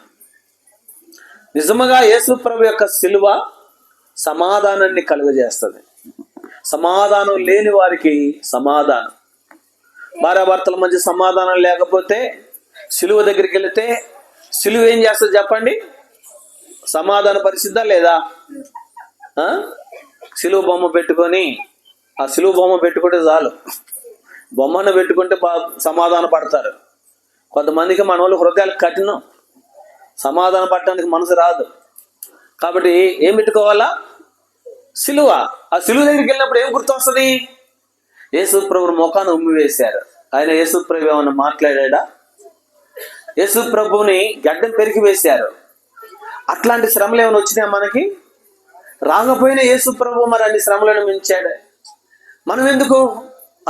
నిజముగా యేసు ప్రభు యొక్క సిలువ సమాధానాన్ని కలుగజేస్తుంది. సమాధానం లేని వారికి సమాధానం. భార్యాభర్తల మధ్య సమాధానం లేకపోతే సిలువ దగ్గరికి వెళితే సిలువ ఏం చేస్తుంది చెప్పండి? సమాధాన పరిస్థిద్దా లేదా? సిలువ బొమ్మ పెట్టుకొని, ఆ సిలువ బొమ్మ పెట్టుకుంటే చాలు. బొమ్మను పెట్టుకుంటే సమాధాన పడతారు. కొంతమందికి మన వాళ్ళు హృదయాలు కఠినం, సమాధాన పడటానికి మనసు రాదు. కాబట్టి ఏం పెట్టుకోవాలా? సిలువ. ఆ సిలువ దగ్గరికి వెళ్ళినప్పుడు ఏం గుర్తు వస్తుంది? యేసు ప్రభు ముఖాన్ని ఉమ్మి వేశారు. ఆయన యేసు ప్రభు ఏమన్నా మాట్లాడా? యేసు ప్రభుని గడ్డం పెరిగి వేశారు. అట్లాంటి శ్రమలు ఏమైనా వచ్చినాయా మనకి? రాకపోయినా యేసు ప్రభు మరి అన్ని శ్రమలను మించాడు. మనం ఎందుకు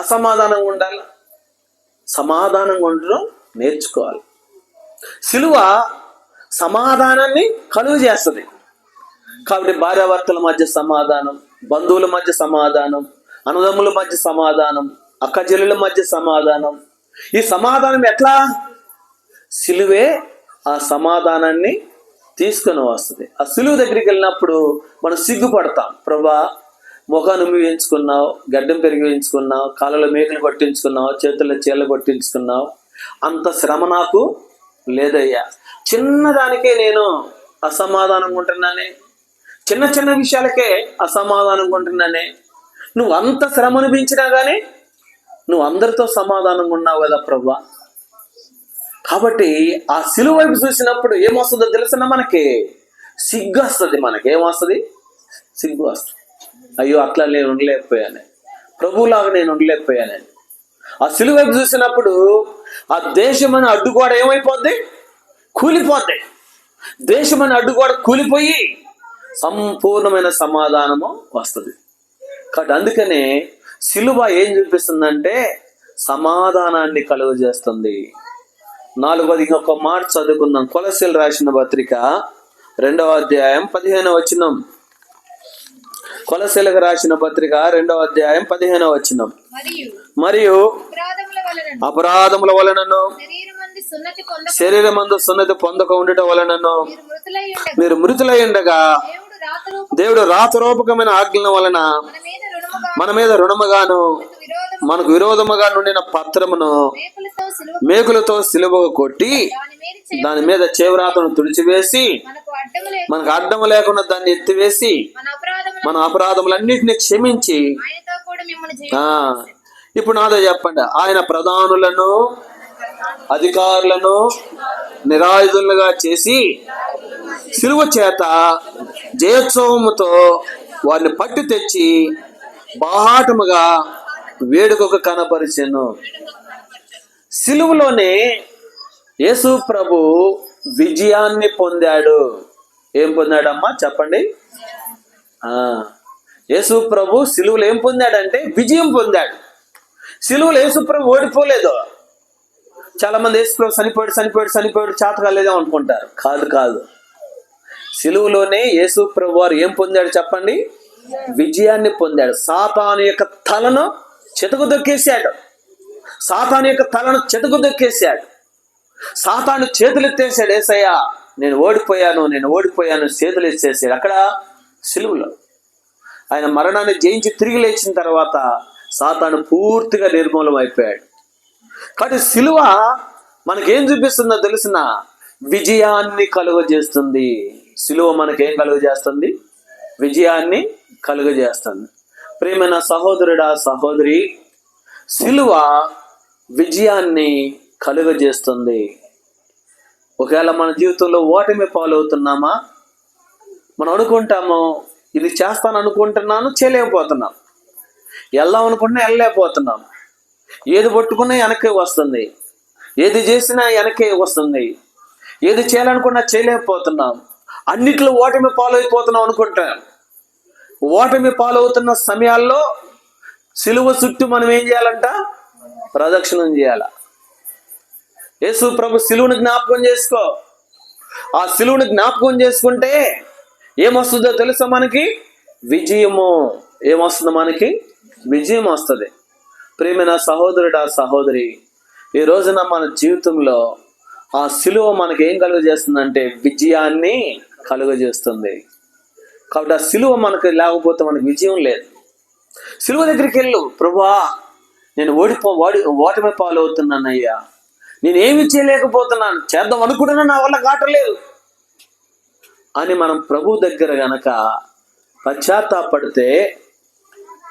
అసమాధానంగా ఉండాలి? సమాధానంగా ఉండడం నేర్చుకోవాలి. సిలువ సమాధానాన్ని కలుగు చేస్తుంది. కాబట్టి భార్యాభర్తల మధ్య సమాధానం, బంధువుల మధ్య సమాధానం, అన్నదమ్ముల మధ్య సమాధానం, అక్కచెల్లెల మధ్య సమాధానం. ఈ సమాధానం ఎట్లా? సిలువే ఆ సమాధానాన్ని తీసుకొని వస్తుంది. ఆ సిలువ దగ్గరికి వెళ్ళినప్పుడు మనం సిగ్గుపడతాం. ప్రభా, ముఖాన్ని ఉమ్మి వేయించుకున్నావు, గడ్డం పెరిగి వేయించుకున్నావు, కాళ్ళలో మేకలు కొట్టించుకున్నావు, చేతుల్లో చీరలు కొట్టించుకున్నావు, అంత శ్రమ నాకు లేదయ్యా. చిన్నదానికే నేను అసమాధానంగా ఉంటున్నానే, చిన్న చిన్న విషయాలకే అసమాధానంగా ఉంటున్నానే. నువ్వు అంత శ్రమ అనిపించినా కానీ నువ్వు అందరితో సమాధానంగా ఉన్నావు కదా ప్రభా. కాబట్టి ఆ సిలువ వైపు చూసినప్పుడు ఏమొస్తుందో తెలుసిన? మనకి సిగ్గు వస్తుంది. మనకి ఏమొస్తుంది? సిగ్గు వస్తుంది. అయ్యో, అట్లా నేను ఉండలేకపోయాను, ప్రభువులాగా నేను ఉండలేకపోయానని. ఆ సిలువ వైపు చూసినప్పుడు ఆ దేశం అని అడ్డుగోడ ఏమైపోద్ది? కూలిపోద్ది. ద్వేషం అనే అడ్డు కూడా కూలిపోయి సంపూర్ణమైన సమాధానము వస్తుంది. కాబట్టి అందుకనే సిలువ ఏం చూపిస్తుందంటే సమాధానాన్ని కలుగజేస్తుంది. 4వది ఇంకొక మాట చదువుకుందాం. కొలస్సీయులకు రాసిన పత్రిక 2వ అధ్యాయం 15వ వచనం. కొలస్సీయులకు రాసిన పత్రిక 2వ అధ్యాయం 15వ వచనం. మరియు అపరాధముల వలనను శరీరమందు సున్నతి పొందక ఉండుట వలనను మీరు మృతులై ఉండగా దేవుడు రాతరూపకమైన ఆజ్ఞల వలన మన మీద రుణముగాను మనకు విరోధముగా నుండిన పత్రమును మేకులతో సిలువగా కొట్టి దాని మీద చేవ్రాతను తుడిచివేసి మనకు అడ్డము లేకుండా దాన్ని ఎత్తివేసి మన అపరాధములన్నిటిని క్షమించి ఇప్పుడు నాతో చెప్పండి, ఆయన ప్రధానులను అధికారులను నిరాయుధులుగా చేసి సిలువ చేత జయోత్సవముతో వారిని పట్టి తెచ్చి బాహాటముగా వేడుకకు కనపరిచెను. సిలువలోనే యేసు ప్రభు విజయాన్ని పొందాడు. ఏం పొందాడమ్మా చెప్పండి? యేసు ప్రభు సిలువలో ఏం పొందాడంటే విజయం పొందాడు. సిలువలో యేసు ప్రభు ఓడిపోలేదు. చాలా మంది యేసు ప్రభు చనిపోయాడు చేత కాలేదో అనుకుంటారు. కాదు. సిలువలోనే యేసు ప్రభు వారు ఏం పొందాడు చెప్పండి? విజయాన్ని పొందాడు. సాతాను యొక్క తలను చితకుదొక్కేశాడు. సాతాను చేతులు ఎత్తేసాడు. యేసయ్య నేను ఓడిపోయాను చేతులు ఎత్తేసాడు. అక్కడ సిలువలో ఆయన మరణాన్ని జయించి తిరిగి లేచిన తర్వాత సాతాను పూర్తిగా నిర్మూలం అయిపోయాడు. కాబట్టి సిలువ మనకేం చూపిస్తుందో తెలిసిన విజయాన్ని కలుగజేస్తుంది. సిలువ మనకేం కలుగజేస్తుంది? విజయాన్ని కలుగజేస్తుంది. ప్రియమైన సహోదరుడా సహోదరి, సిలువ విజయాన్ని కలుగజేస్తుంది. ఒకవేళ మన జీవితంలో ఓటమి పాలవుతున్నామా? మనం అనుకుంటాము ఇది చేస్తాను అనుకుంటున్నాను, చేయలేకపోతున్నాం. వెళ్దాం అనుకుంటున్నా వెళ్ళలేకపోతున్నాం. ఏది పట్టుకున్నా వెనక్కి వస్తుంది, ఏది చేసినా వెనక్కి వస్తుంది, ఏది చేయాలనుకున్నా చేయలేకపోతున్నాం. అన్నిట్లో ఓటమి పాలైపోతున్నాం అనుకుంటాం. ఓటమి పాలవుతున్న సమయాల్లో సిలువ చుట్టూ మనం ఏం చేయాలంట? ప్రదక్షిణం చేయాల. యేసు ప్రభు సిలువను జ్ఞాపకం చేసుకో. ఆ సిలువను జ్ఞాపకం చేసుకుంటే ఏమొస్తుందో తెలుసా? మనకి విజయము. ఏమొస్తుంది? మనకి విజయం వస్తుంది. ప్రియమైన సహోదరుడా సహోదరి, ఈ రోజున మన జీవితంలో ఆ సిలువ మనకి ఏం కలుగజేస్తుందంటే విజయాన్ని కలుగజేస్తుంది. కాబట్టి ఆ సిలువ మనకు లేకపోతే మనకు విజయం లేదు. సిలువ దగ్గరికి వెళ్ళు. ప్రభువా నేను ఓటమి పాలవుతున్నానయ్యా, నేనేమి చేయలేకపోతున్నాను, చేద్దాం అనుకుంటున్నా నా వల్ల కావట్లేదు అని మనం ప్రభు దగ్గర గనక పశ్చాత్తాపడితే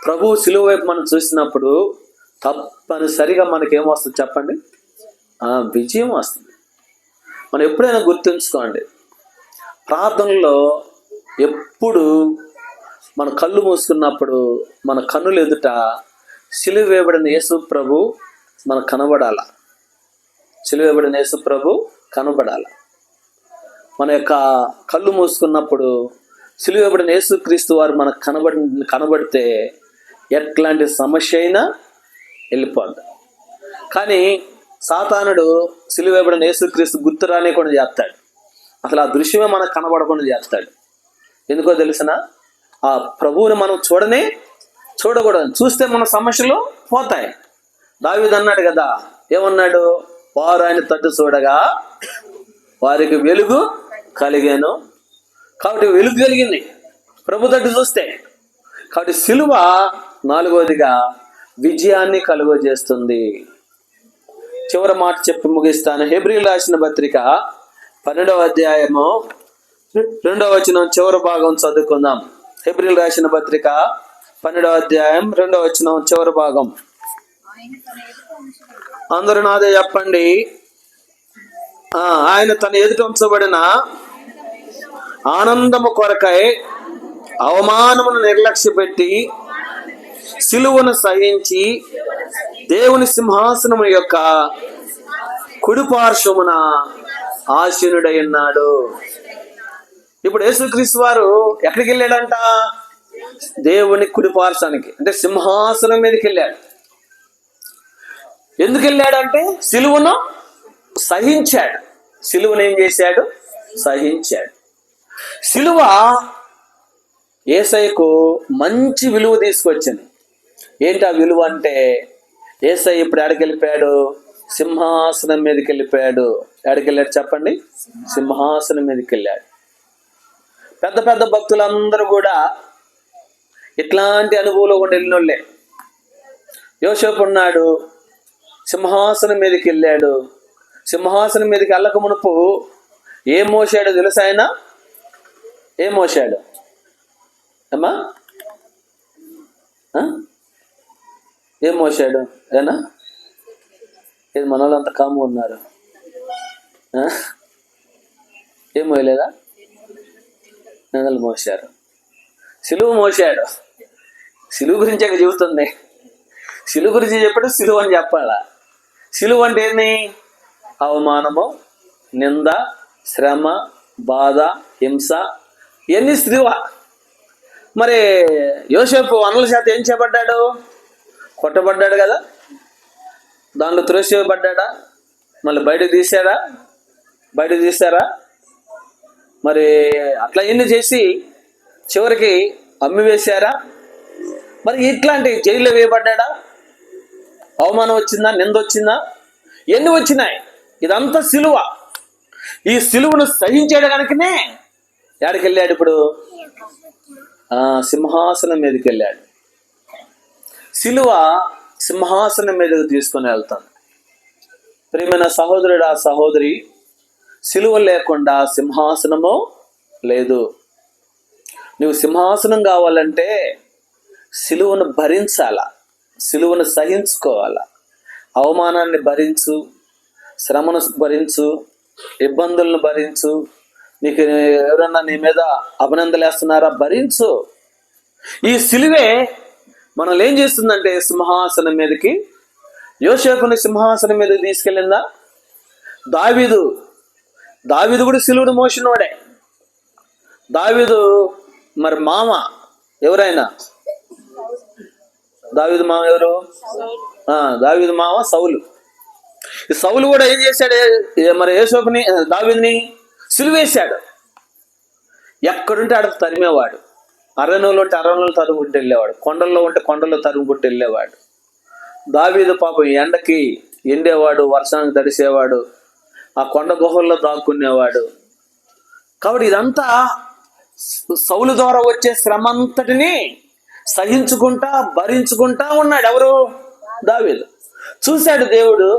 ప్రభు సిలువ వైపు మనం చూసినప్పుడు తప్పనిసరిగా మనకేమొస్తుంది చెప్పండి? విజయం వస్తుంది. మనం ఎప్పుడైనా గుర్తుంచుకోండి, ప్రార్థనలో ఎప్పుడు మన కళ్ళు మూసుకున్నప్పుడు మన కన్నులు ఎదుట సిలువ వేయబడిన యేసు ప్రభు మనకు కనబడాల. సిలువ వేయబడిన యేసు ప్రభు కనబడాల. మన యొక్క కళ్ళు మూసుకున్నప్పుడు సిలువ వేయబడిన యేసు క్రీస్తు వారు మనకు కనబడితే ఎట్లాంటి సమస్య అయినా వెళ్ళిపోద్ది. కానీ సాతానుడు సిలువ వేయబడిన యేసుక్రీస్తు గుర్తు రానికుండా చేస్తాడు. అసలు ఆ దృశ్యమే మనకు కనబడకుండా చేస్తాడు. ఎందుకో తెలిసిన? ఆ ప్రభువుని మనం చూడకూడదు. చూస్తే మన సమస్యలు పోతాయి. దావీదు అన్నాడు కదా, ఏమన్నాడు? వారు ఆయన తట్టు చూడగా వారికి వెలుగు కలిగాను. కాబట్టి వెలుగు కలిగింది ప్రభు తట్టు చూస్తే. కాబట్టి సిలువ 4వదిగా విజయాన్ని కలుగజేస్తుంది. చివరి మాట చెప్పి ముగిస్తాను. హెబ్రీయులకు రాసిన పత్రిక 12వ అధ్యాయము 2వ వచనం చివరి భాగం చదువుకుందాం. హెబ్రీయులకు రాసిన పత్రిక 12వ అధ్యాయం 2వ వచనం చివరి భాగం. అందరూ నాదే చెప్పండి. ఆయన తన ఎదుట ఉంచబడిన ఆనందము కొరకై అవమానమును నిర్లక్ష్యపెట్టి సిలువను సహించి దేవుని సింహాసనము యొక్క కుడి పార్శ్వమున ఆసీనుడై ఉన్నాడు. ఇప్పుడు యేసుక్రీస్తు వారు ఎక్కడికి వెళ్ళాడంట? దేవుని కుడిపార్శ్వానికి, అంటే సింహాసనం మీదకి వెళ్ళాడు. ఎందుకు వెళ్ళాడంటే సిలువను సహించాడు. సిలువను ఏం చేశాడు? సహించాడు. సిలువ యేసయ్యకు మంచి విలువ తీసుకొచ్చింది. ఏంటి ఆ విలువ అంటే, యేసయ్య ఇప్పుడు ఎక్కడికి వెళ్ళిపోయాడు? సింహాసనం మీదకి వెళ్ళిపోయాడు. ఎక్కడికి వెళ్ళాడు చెప్పండి? సింహాసనం మీదకి వెళ్ళాడు. పెద్ద పెద్ద భక్తులందరూ కూడా ఇట్లాంటి అనుభవంలో కూడా వెళ్ళినోళ్ళే. యోసేపు ఉన్నాడు, సింహాసనం మీదకి వెళ్ళాడు. సింహాసనం మీదకి వెళ్ళక మునుపు ఏం మోసాడు తెలుసా ఆయన? ఏం మోసాడు అమ్మా? ఏం మోసాడు ఏనా? ఇది మన వాళ్ళంతా కాము ఉన్నారు. ఏం మోయలేదా? నెలలు మోసారు. సిలువ మోసాడు. సిలువ గురించి అక్కడ చెబుతుంది. సిలువ గురించి చెప్పాడు, సిలువ అని చెప్పాలా? సిలువ అంటే ఏంది? అవమానము, నింద, శ్రమ, బాధ, హింస, ఇవన్నీ సిలువ. మరి యోసేపు అన్నల చేత ఏం చేయబడ్డాడు? కొట్టబడ్డాడు కదా, దాంట్లో త్రోసివేయబడ్డా, మళ్ళీ బయటకు తీశారా? మరి అట్లా ఎన్ని చేసి చివరికి అమ్మి వేశారా? మరి ఇట్లాంటి జైల్లో వేయబడ్డా? అవమానం వచ్చిందా? నింద వచ్చిందా? ఎన్ని వచ్చినాయి? ఇదంతా సిలువ. ఈ సిలువను సహించాడు కనుకనే ఎక్కడికి వెళ్ళాడు? ఇప్పుడు సింహాసనం మీదకి వెళ్ళాడు. సిలువ సింహాసనం మీదకి తీసుకొని వెళ్తాను. ప్రియమైన సహోదరుడా, సహోదరి, సిలువ లేకుండా సింహాసనము లేదు. నువ్వు సింహాసనం కావాలంటే సిలువను భరించాలా, సిలువను సహించుకోవాలా. అవమానాన్ని భరించు, శ్రమను భరించు, ఇబ్బందులను భరించు. నీకు ఎవరన్నా నీ మీద అభినందనలేస్తున్నారా? భరించు. ఈ సిలువే మనల్ని ఏం చేస్తుందంటే సింహాసనం మీదకి, యోసేపుని సింహాసనం మీదకి తీసుకెళ్ళిందా? దావీదు కూడా సిలువను మోసినోడే. దావీదు మరి మామ ఎవరైనా? దావీదు మామ ఎవరు? దావీదు మామ సౌలు. ఈ సౌలు కూడా ఏం చేశాడు? మరి యోసేపుని, దావీదుని సిలువేశాడు. ఎక్కడుంటే ఆడ తరిమేవాడు. అరణ్యంలో ఉంటే అరణ్యంలో తరుగుంటూ వెళ్ళేవాడు, కొండల్లో ఉంటే కొండల్లో తరుగుంటూ వెళ్ళేవాడు. దావీదు పాపం ఎండకి ఎండేవాడు, వర్షానికి తడిసేవాడు, ఆ కొండ గుహల్లో దాక్కునేవాడు. కాబట్టి ఇదంతా సౌలు ద్వారా వచ్చే శ్రమ అంతటిని సహించుకుంటా భరించుకుంటా ఉన్నాడు. ఎవరు? దావీదు. చూశాడు దేవుడు,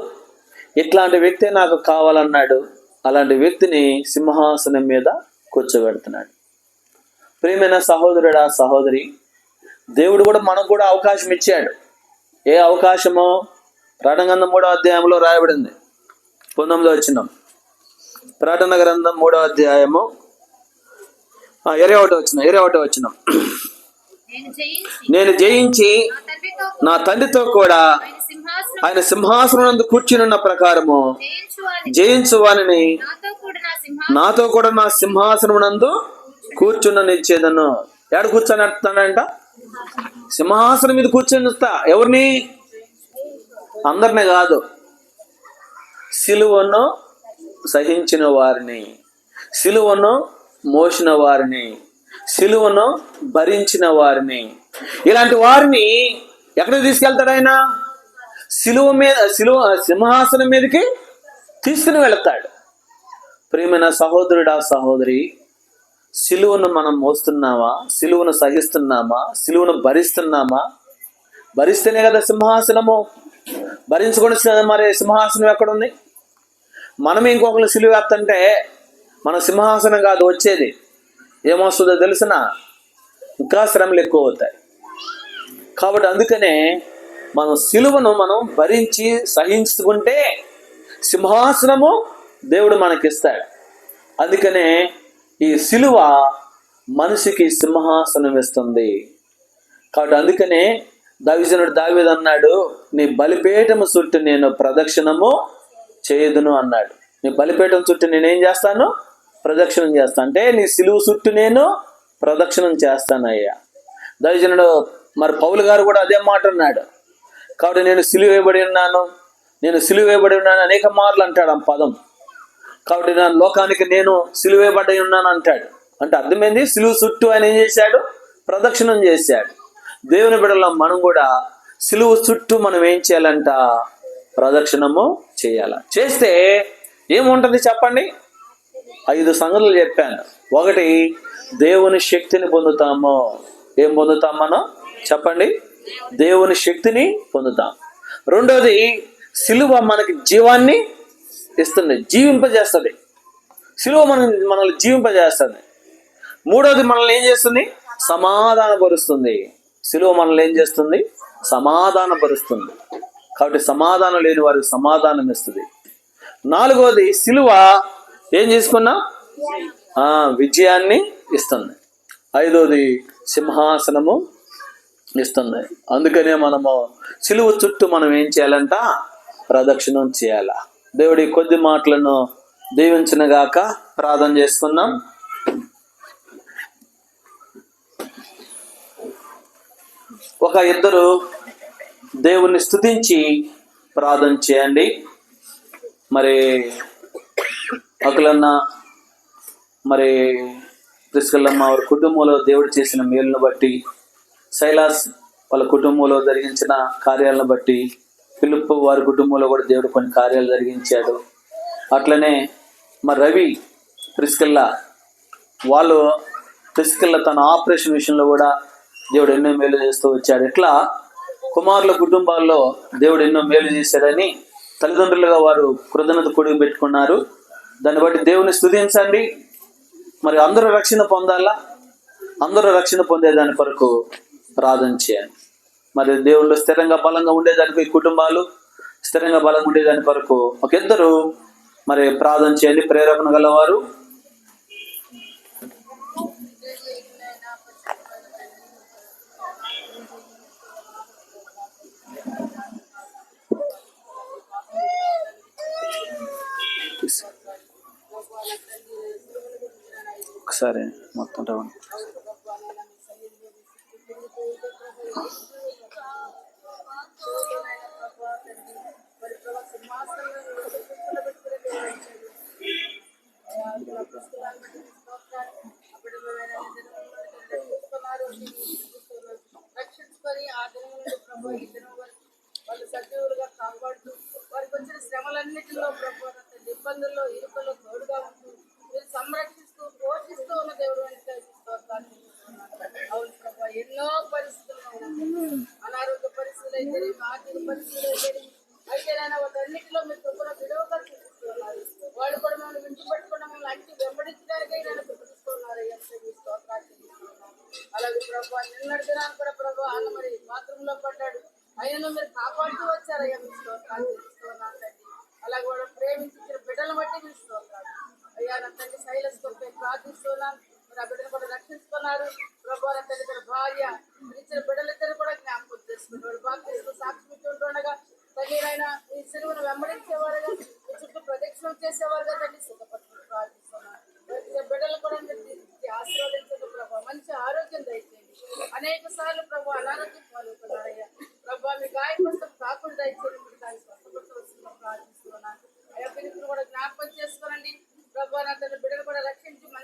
ఇట్లాంటి వ్యక్తే నాకు కావాలన్నాడు. అలాంటి వ్యక్తిని సింహాసనం మీద కూర్చోబెడుతున్నాడు. ప్రియమైన సహోదరుడా, సహోదరి, దేవుడు కూడా మనకు కూడా అవకాశం ఇచ్చాడు. ఏ అవకాశమో? ప్రకటన గ్రంథం 3వ అధ్యాయంలో రాయబడింది. 19వ వచనం. ప్రకటన గ్రంథం 3వ అధ్యాయము 21వ వచనం. నేను జయించి నా తండ్రితో కూడా ఆయన సింహాసనం కూర్చుని ప్రకారము జయించు వానిని నాతో కూడా నా సింహాసనం నందు కూర్చున్ననిచ్చేదను. ఎక్కడ కూర్చొని అడుగుతాడంట? సింహాసనం మీద కూర్చొని వస్తా. ఎవరిని? అందరినీ కాదు, సిలువను సహించిన వారిని, సిలువను మోసిన వారిని, సిలువను భరించిన వారిని, ఇలాంటి వారిని ఎక్కడికి తీసుకెళ్తాడు ఆయన? సింహాసనం మీదకి తీసుకుని వెళతాడు. ప్రియమైన సహోదరుడా, సహోదరి, సిలువను మనం మోస్తున్నామా? సిలువను సహిస్తున్నామా? సిలువను భరిస్తున్నామా? భరిస్తేనే కదా సింహాసనము. భరించకుండా మరి సింహాసనం ఎక్కడుంది? మనం ఇంకొకరు సిలువ వేస్తుంటే మన సింహాసనం కాదు వచ్చేది. ఏమొస్తుందో తెలిసిన? ఇంకా శ్రమలు ఎక్కువ అవుతాయి. కాబట్టి అందుకనే మనం సిలువను మనం భరించి సహించుకుంటే సింహాసనము దేవుడు మనకిస్తాడు. అందుకనే ఈ సిలువ మనిషికి సింహాసనం ఇస్తుంది. కాబట్టి అందుకనే దైవజనుడు దావీదు అన్నాడు, నీ బలిపీఠము చుట్టూ నేను ప్రదక్షిణము చేయదును అన్నాడు. నీ బలిపీఠం చుట్టూ నేనేం చేస్తాను? ప్రదక్షిణం చేస్తా అంటే నీ సిలువు చుట్టూ నేను ప్రదక్షిణం చేస్తానయ్యా. దైవజనుడు మరి పౌలు గారు కూడా అదే మాట అన్నాడు. కాబట్టి నేను సిలువ వేయబడి ఉన్నాను, నేను సిలువ వేయబడి ఉన్నాను అనేక మార్లు అంటాడు ఆ పదం. కాబట్టి నా లోకానికి నేను సిలువ వేయబడి ఉన్నాను అంటాడు. అంటే అర్థమైంది, సిలువ చుట్టూ ఆయన ఏం చేశాడు? ప్రదక్షిణం చేశాడు. దేవుని బిడ్డల మనం కూడా సిలువ చుట్టూ మనం ఏం చేయాలంట? ప్రదక్షిణము చేయాల. చేస్తే ఏముంటుంది చెప్పండి? 5 సంగతులు చెప్పాను. 1, దేవుని శక్తిని పొందుతాము. ఏం పొందుతాం మనం చెప్పండి? దేవుని శక్తిని పొందుతాం. 2, సిలువ మనకి జీవాన్ని ఇస్తుంది, జీవింపజేస్తుంది. సిలువ మనల్ని జీవింపజేస్తుంది. 3, మనల్ని ఏం చేస్తుంది? సమాధానపరుస్తుంది. సిలువ మనల్ని ఏం చేస్తుంది? సమాధానపరుస్తుంది. కాబట్టి సమాధానం లేని వారికి సమాధానం ఇస్తుంది. 4, సిలువ ఏం చేసుకున్నా విజయాన్ని ఇస్తుంది. 5, సింహాసనము ఇస్తుంది. అందుకనే మనము సిలువ చుట్టూ మనం ఏం చేయాలంట? ప్రదక్షిణం చేయాల. దేవుడి కొద్ది మాటలను దీవించునుగాక. ప్రార్థన చేసుకుందాం. ఒక 2 దేవుణ్ణి స్తుతించి ప్రార్థన చేయండి. మరి అకులన్న, మరి ప్రిస్కల్లమ్మ వారి కుటుంబంలో దేవుడు చేసిన మేలును బట్టి, శైలాస్ వాళ్ళ కుటుంబంలో జరిగించిన కార్యాలను బట్టి, ఫిలిప్ వారి కుటుంబంలో కూడా దేవుడు కొన్ని కార్యాలు జరిగించాడు. అట్లనే మరి రవి, ప్రిస్కల్లా వాళ్ళు, ప్రిస్కల్లా తన ఆపరేషన్ విషయంలో కూడా దేవుడు ఎన్నో మేలు చేస్తూ వచ్చాడు. ఇట్లా కుమారుల కుటుంబాల్లో దేవుడు ఎన్నో మేలు చేశాడని తల్లిదండ్రులుగా వారు కృతజ్ఞత పొడిగి పెట్టుకున్నారు. దాన్ని బట్టి దేవుని స్తుతించండి. మరి అందరూ రక్షణ పొందాలా, అందరూ రక్షణ పొందేదాని కొరకు ప్రార్థన చేయండి. మరి దేవుళ్ళు స్థిరంగా బలంగా ఉండేదానికి, కుటుంబాలు స్థిరంగా బలంగా ఉండేదాని కొరకు ఒక 2 మరి ప్రార్థన చేయండి. ప్రేరేపణ గలవారు ఒకసారి మొత్తం రావండి. రక్షించుకొని ఆ దినములను వాళ్ళు సజీవులుగా కాపాడుతూ వారికి వచ్చిన శ్రమలన్నిటిలో ప్రభు ఇబ్బందుల్లో, ఇరుకల్లో తోడుగా ఉంటూ మీరు సంరక్షిస్తూ పోషిస్తూ ఉన్న దేవుడు అంటే అవును ప్రభు. ఎన్నో పరిస్థితులు, అనారోగ్య పరిస్థితులు అయితే, ఆర్థిక పరిస్థితులు అయితే నేను వాటన్నిటిలో మీరు కృపలో విడవగా చూపిస్తున్నారు. వాళ్ళు కూడా మనం విడిచిపెట్టకుండా మేము అన్ని వెంబడించడానికై నేను చూపిస్తున్నారు. అలాగే ప్రభు నిన్నటి దినాన్ని కూడా ప్రభు అన్న మరి బాత్రూంలో పడ్డాడు, ఆయనను మీరు కాపాడుతూ వచ్చారయ్యా. మీ స్తోత్రాలు తెలుస్తున్నాను తండ్రి. అలాగే వాళ్ళు ప్రేమించిన బిడ్డలను బట్టి మీ స్తోత్రాలు అయ్యా. నా తండ్రి శైలస్ కొరకై ప్రార్థిస్తున్నాను. మరి ఆ బిడ్డను కూడా రక్షించుకున్నారు ప్రభు. నా తల్లి తన భార్య ఇచ్చిన బిడ్డలిద్దరు కూడా జ్ఞాపకం చేసుకున్నాడు. బాప్తిస్మం సాక్షి ఉంటుండగా తండ్రి అయినా ఈ సిలువను వెంబడించేవారుగా, ఈ చుట్టూ ప్రదక్షిణం చేసేవారుగా తండ్రి సుఖపడుతూ ప్రార్థిస్తున్నాను. బిడ్డలు కూడా